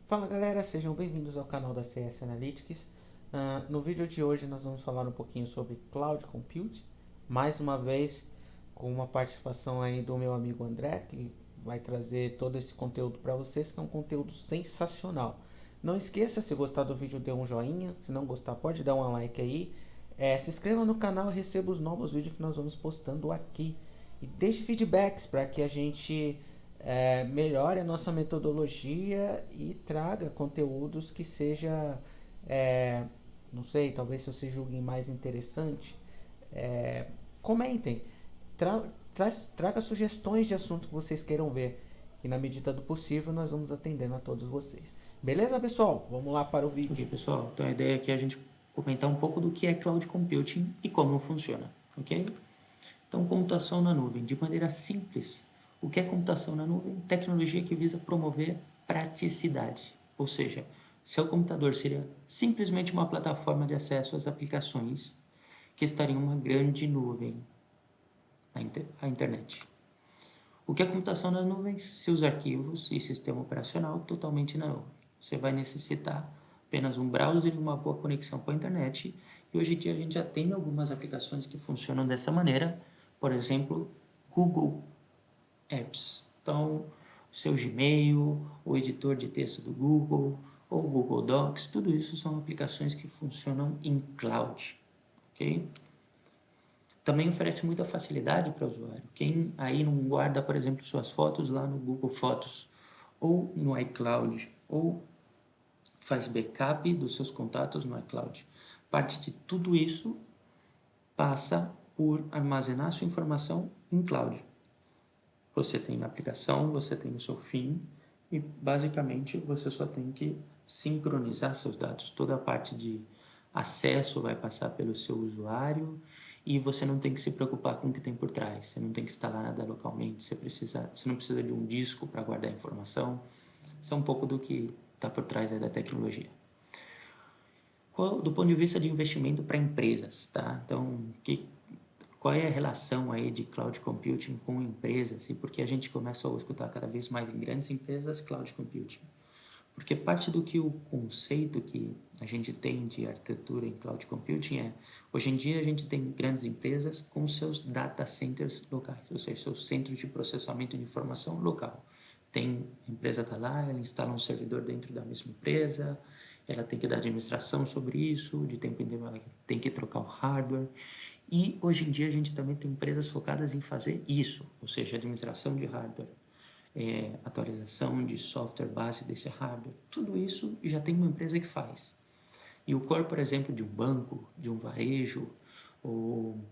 Fala galera, sejam bem-vindos ao canal da CS Analytics. No vídeo de hoje nós vamos falar um pouquinho sobre Cloud Computing, mais uma vez com uma participação aí do meu amigo André, que vai trazer todo esse conteúdo para vocês, que é um conteúdo sensacional. Não esqueça, se gostar do vídeo, dê um joinha, se não gostar pode dar um like aí. Se inscreva no canal e receba os novos vídeos que nós vamos postando aqui. E deixe feedbacks para que a gente melhore a nossa metodologia e traga conteúdos que seja, não sei, talvez se você julguem mais interessante, comentem, traga sugestões de assuntos que vocês queiram ver e na medida do possível nós vamos atendendo a todos vocês. Beleza, pessoal? Vamos lá para o Ok, vídeo. pessoal, então a ideia aqui é a gente comentar um pouco do que é Cloud Computing e como funciona, ok? Então, computação na nuvem, de maneira simples. O que é computação na nuvem? Tecnologia que visa promover praticidade, ou seja, seu computador seria simplesmente uma plataforma de acesso às aplicações que estaria em uma grande nuvem, a internet. O que é computação nas nuvens? Seus arquivos e sistema operacional totalmente na nuvem. Você vai necessitar apenas um browser e uma boa conexão com a internet. E hoje em dia a gente já tem algumas aplicações que funcionam dessa maneira. Por exemplo, Google Apps. Então, o seu Gmail, o editor de texto do Google, ou Google Docs, tudo isso são aplicações que funcionam em cloud. Ok? Também oferece muita facilidade para o usuário. Quem aí não guarda, por exemplo, suas fotos lá no Google Fotos, ou no iCloud, ou faz backup dos seus contatos no iCloud. Parte de tudo isso passa por armazenar sua informação em cloud. Você tem a aplicação, você tem o seu fim e basicamente você só tem que sincronizar seus dados. Toda a parte de acesso vai passar pelo seu usuário e você não tem que se preocupar com o que tem por trás. Você não tem que instalar nada localmente, você não precisa de um disco para guardar a informação. Isso é um pouco do que está por trás da tecnologia. Do ponto de vista de investimento para empresas, tá? Então, qual é a relação aí de cloud computing com empresas e por que a gente começa a escutar cada vez mais em grandes empresas cloud computing? Porque parte do que o conceito que a gente tem de arquitetura em cloud computing é, hoje em dia a gente tem grandes empresas com seus data centers locais, ou seja, seus centros de processamento de informação local. A empresa está lá, ela instala um servidor dentro da mesma empresa, ela tem que dar administração sobre isso, de tempo em tempo ela tem que trocar o hardware. E hoje em dia a gente também tem empresas focadas em fazer isso, ou seja, administração de hardware, atualização de software base desse hardware. Tudo isso já tem uma empresa que faz. E o core, por exemplo, de um banco, de um varejo ou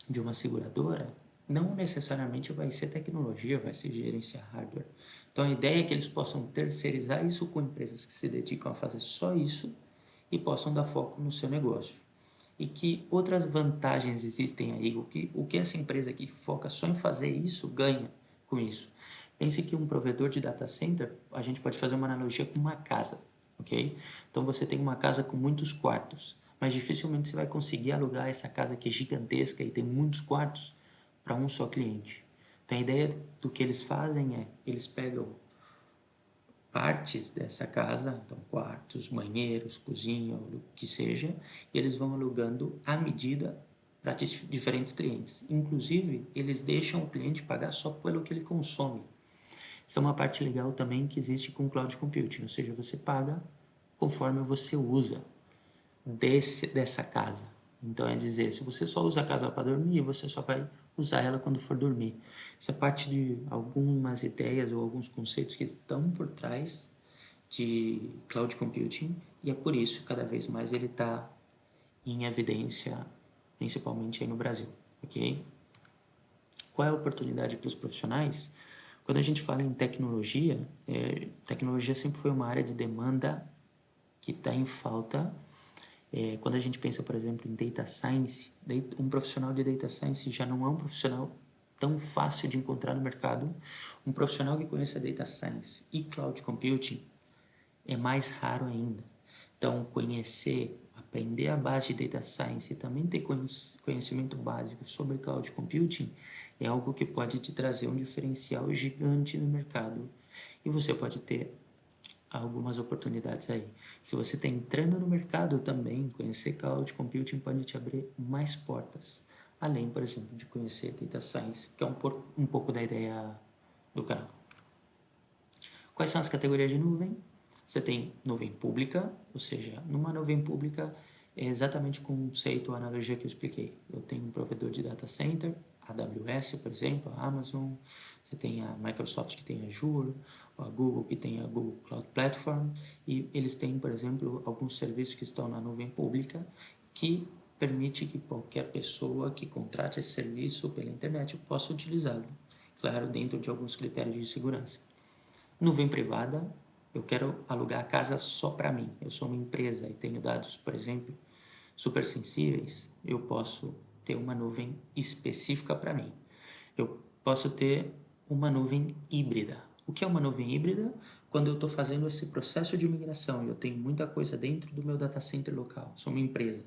de uma seguradora, não necessariamente vai ser tecnologia, vai ser gerenciar hardware. Então a ideia é que eles possam terceirizar isso com empresas que se dedicam a fazer só isso e possam dar foco no seu negócio. E que outras vantagens existem aí? O que essa empresa que foca só em fazer isso ganha com isso? Pense que um provedor de data center, a gente pode fazer uma analogia com uma casa, ok? Então você tem uma casa com muitos quartos, mas dificilmente você vai conseguir alugar essa casa que é gigantesca e tem muitos quartos para um só cliente. Então a ideia do que eles fazem é, eles pegam partes dessa casa, então quartos, banheiros, cozinha, o que seja, e eles vão alugando à medida para diferentes clientes. Inclusive, eles deixam o cliente pagar só pelo que ele consome. Isso é uma parte legal também que existe com o Cloud Computing, ou seja, você paga conforme você usa dessa casa. Então é dizer, se você só usa a casa para dormir, você só vai usar ela quando for dormir. Isso é parte de algumas ideias ou alguns conceitos que estão por trás de cloud computing e é por isso que cada vez mais ele está em evidência, principalmente aí no Brasil, ok? Qual é a oportunidade para os profissionais? Quando a gente fala em tecnologia, tecnologia sempre foi uma área de demanda que está em falta. Quando a gente pensa, por exemplo, em data science, um profissional de data science já não é um profissional tão fácil de encontrar no mercado. Um profissional que conheça data science e cloud computing é mais raro ainda. Então, aprender a base de data science e também ter conhecimento básico sobre cloud computing é algo que pode te trazer um diferencial gigante no mercado. E você pode ter algumas oportunidades aí. Se você está entrando no mercado também, conhecer Cloud Computing pode te abrir mais portas. Além, por exemplo, de conhecer Data Science, que é um pouco da ideia do canal. Quais são as categorias de nuvem? Você tem nuvem pública, ou seja, numa nuvem pública é exatamente o conceito, a analogia que eu expliquei. Eu tenho um provedor de data center, AWS, por exemplo, a Amazon, você tem a Microsoft que tem Azure, a Google que tem a Google Cloud Platform, e eles têm, por exemplo, alguns serviços que estão na nuvem pública que permite que qualquer pessoa que contrate esse serviço pela internet possa utilizá-lo, claro, dentro de alguns critérios de segurança. Nuvem privada, eu quero alugar a casa só para mim. Eu sou uma empresa e tenho dados, por exemplo, super sensíveis. Eu posso ter uma nuvem específica para mim. Eu posso ter uma nuvem híbrida. O que é uma nuvem híbrida? Quando eu estou fazendo esse processo de migração e eu tenho muita coisa dentro do meu data center local. Sou uma empresa.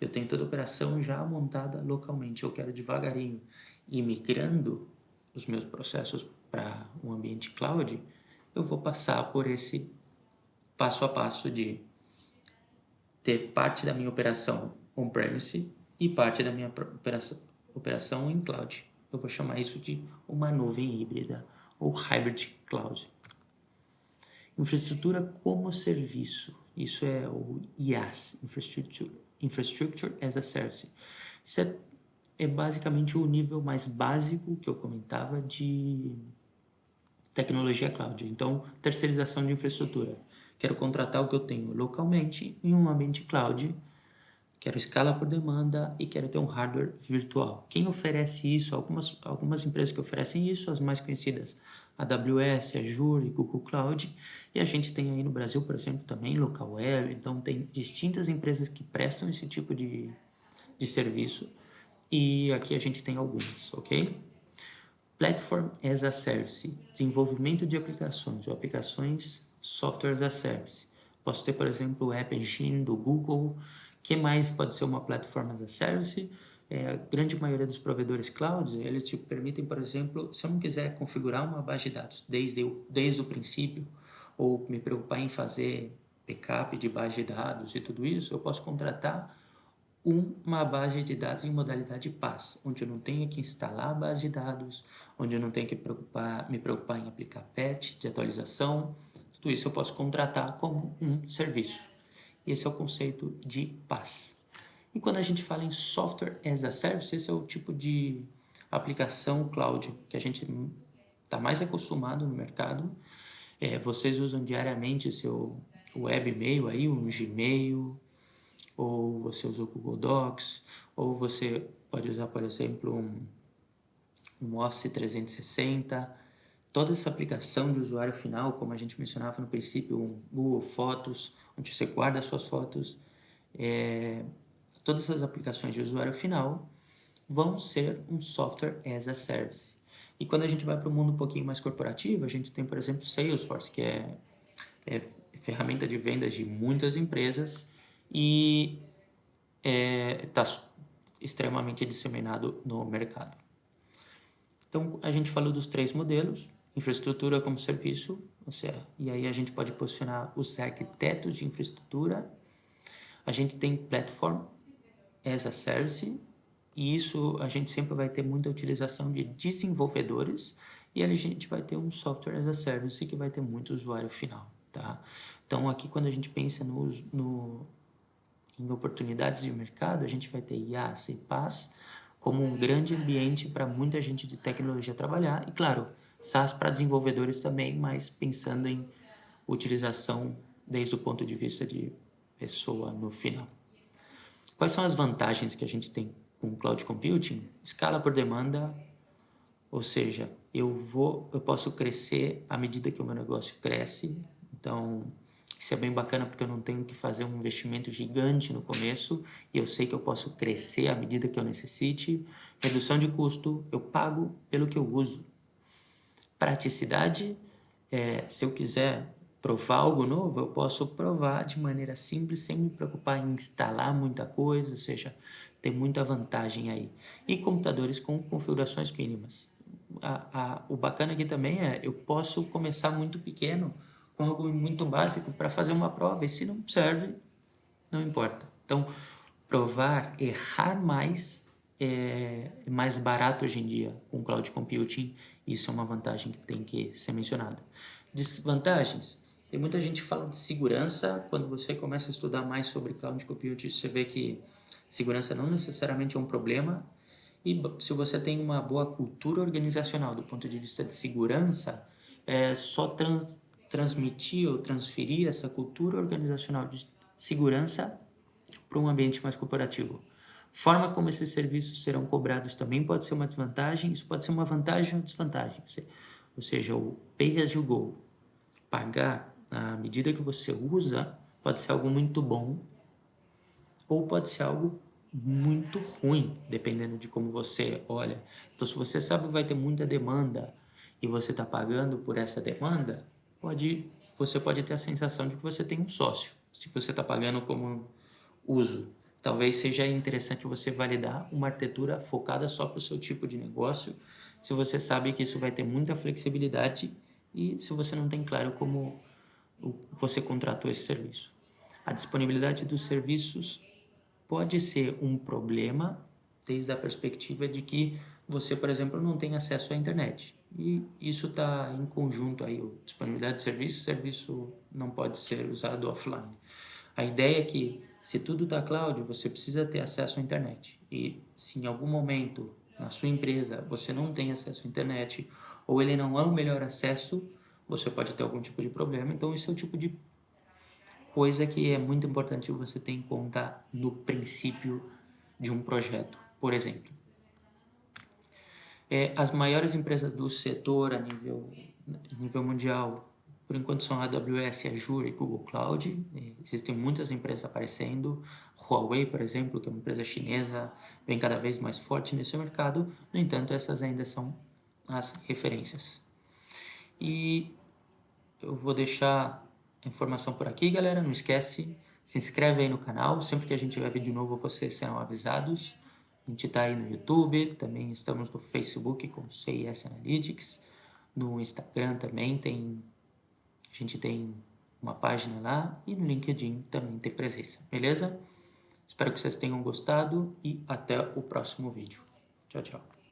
Eu tenho toda a operação já montada localmente. Eu quero devagarinho ir migrando os meus processos para um ambiente cloud. Eu vou passar por esse passo a passo de ter parte da minha operação on-premise e parte da minha operação em cloud. Eu vou chamar isso de uma nuvem híbrida ou hybrid cloud. Infraestrutura como serviço. Isso é o IaaS, Infrastructure as a Service. Isso é basicamente o nível mais básico que eu comentava de tecnologia cloud. Então, terceirização de infraestrutura. Quero contratar o que eu tenho localmente em um ambiente cloud, quero escala por demanda e quero ter um hardware virtual. Quem oferece isso? Algumas empresas que oferecem isso, as mais conhecidas, AWS, Azure e Google Cloud. E a gente tem aí no Brasil, por exemplo, também Local Web. Então, tem distintas empresas que prestam esse tipo de serviço. E aqui a gente tem algumas, ok? Platform as a Service, desenvolvimento de aplicações ou aplicações software as a service. Posso ter, por exemplo, o App Engine do Google. Que mais pode ser uma Platform as a Service? A grande maioria dos provedores cloud, eles te permitem, por exemplo, se eu não quiser configurar uma base de dados desde o princípio, ou me preocupar em fazer backup de base de dados e tudo isso, eu posso contratar uma base de dados em modalidade PaaS, onde eu não tenho que instalar a base de dados, onde eu não tenho que me preocupar em aplicar patch de atualização. Tudo isso eu posso contratar como um serviço. Esse é o conceito de PaaS. E quando a gente fala em Software as a Service, esse é o tipo de aplicação cloud que a gente está mais acostumado no mercado. Vocês usam diariamente seu webmail aí, um Gmail, ou você usa o Google Docs, ou você pode usar, por exemplo, um Office 360. Toda essa aplicação de usuário final, como a gente mencionava no princípio, um Google Fotos, onde você guarda suas fotos, todas essas aplicações de usuário final vão ser um software as a service. E quando a gente vai para o mundo um pouquinho mais corporativo, a gente tem, por exemplo, Salesforce, que é ferramenta de vendas de muitas empresas e está extremamente disseminado no mercado. Então, a gente falou dos 3 modelos, infraestrutura como serviço, e aí a gente pode posicionar os arquitetos de infraestrutura. A gente tem platform as a service, e isso a gente sempre vai ter muita utilização de desenvolvedores, e a gente vai ter um software as a service que vai ter muito usuário final, tá? Então, aqui quando a gente pensa em oportunidades de mercado, a gente vai ter IaaS e PaaS como um grande ambiente para muita gente de tecnologia trabalhar. E, claro, SaaS para desenvolvedores também, mas pensando em utilização desde o ponto de vista de pessoa no final. Quais são as vantagens que a gente tem com o Cloud Computing? Escala por demanda, ou seja, eu posso crescer à medida que o meu negócio cresce. Então, isso é bem bacana porque eu não tenho que fazer um investimento gigante no começo e eu sei que eu posso crescer à medida que eu necessite. Redução de custo, eu pago pelo que eu uso. Praticidade, se eu quiser provar algo novo, eu posso provar de maneira simples, sem me preocupar em instalar muita coisa, ou seja, tem muita vantagem aí. E computadores com configurações mínimas. O bacana aqui também eu posso começar muito pequeno, com algo muito básico para fazer uma prova, e se não serve, não importa. Então, provar, errar mais é mais barato hoje em dia com Cloud Computing. Isso é uma vantagem que tem que ser mencionada. Desvantagens. Tem muita gente que fala de segurança. Quando você começa a estudar mais sobre Cloud Computing, você vê que segurança não necessariamente é um problema. E se você tem uma boa cultura organizacional do ponto de vista de segurança, é só transmitir ou transferir essa cultura organizacional de segurança para um ambiente mais corporativo. Forma como esses serviços serão cobrados também pode ser uma desvantagem, isso pode ser uma vantagem ou desvantagem. Ou seja, o pay as you go, pagar à medida que você usa, pode ser algo muito bom ou pode ser algo muito ruim, dependendo de como você olha. Então, se você sabe que vai ter muita demanda e você está pagando por essa demanda, você pode ter a sensação de que você tem um sócio. Se você está pagando como uso, talvez seja interessante você validar uma arquitetura focada só para o seu tipo de negócio, se você sabe que isso vai ter muita flexibilidade e se você não tem claro como você contratou esse serviço. A disponibilidade dos serviços pode ser um problema desde a perspectiva de que você, por exemplo, não tem acesso à internet. E isso está em conjunto aí, a disponibilidade de serviço, o serviço não pode ser usado offline. A ideia é que se tudo está cloud, você precisa ter acesso à internet. E se em algum momento na sua empresa você não tem acesso à internet ou ele não é o melhor acesso, você pode ter algum tipo de problema. Então, esse é o tipo de coisa que é muito importante você ter em conta no princípio de um projeto. Por exemplo, as maiores empresas do setor a nível mundial, por enquanto, são a AWS, Azure e Google Cloud. Existem muitas empresas aparecendo. Huawei, por exemplo, que é uma empresa chinesa, vem cada vez mais forte nesse mercado. No entanto, essas ainda são as referências. E eu vou deixar a informação por aqui, galera. Não esquece, se inscreve aí no canal. Sempre que a gente tiver vídeo novo, vocês serão avisados. A gente está aí no YouTube, também estamos no Facebook com CIS Analytics. No Instagram também a gente tem uma página lá e no LinkedIn também tem presença, beleza? Espero que vocês tenham gostado e até o próximo vídeo. Tchau, tchau.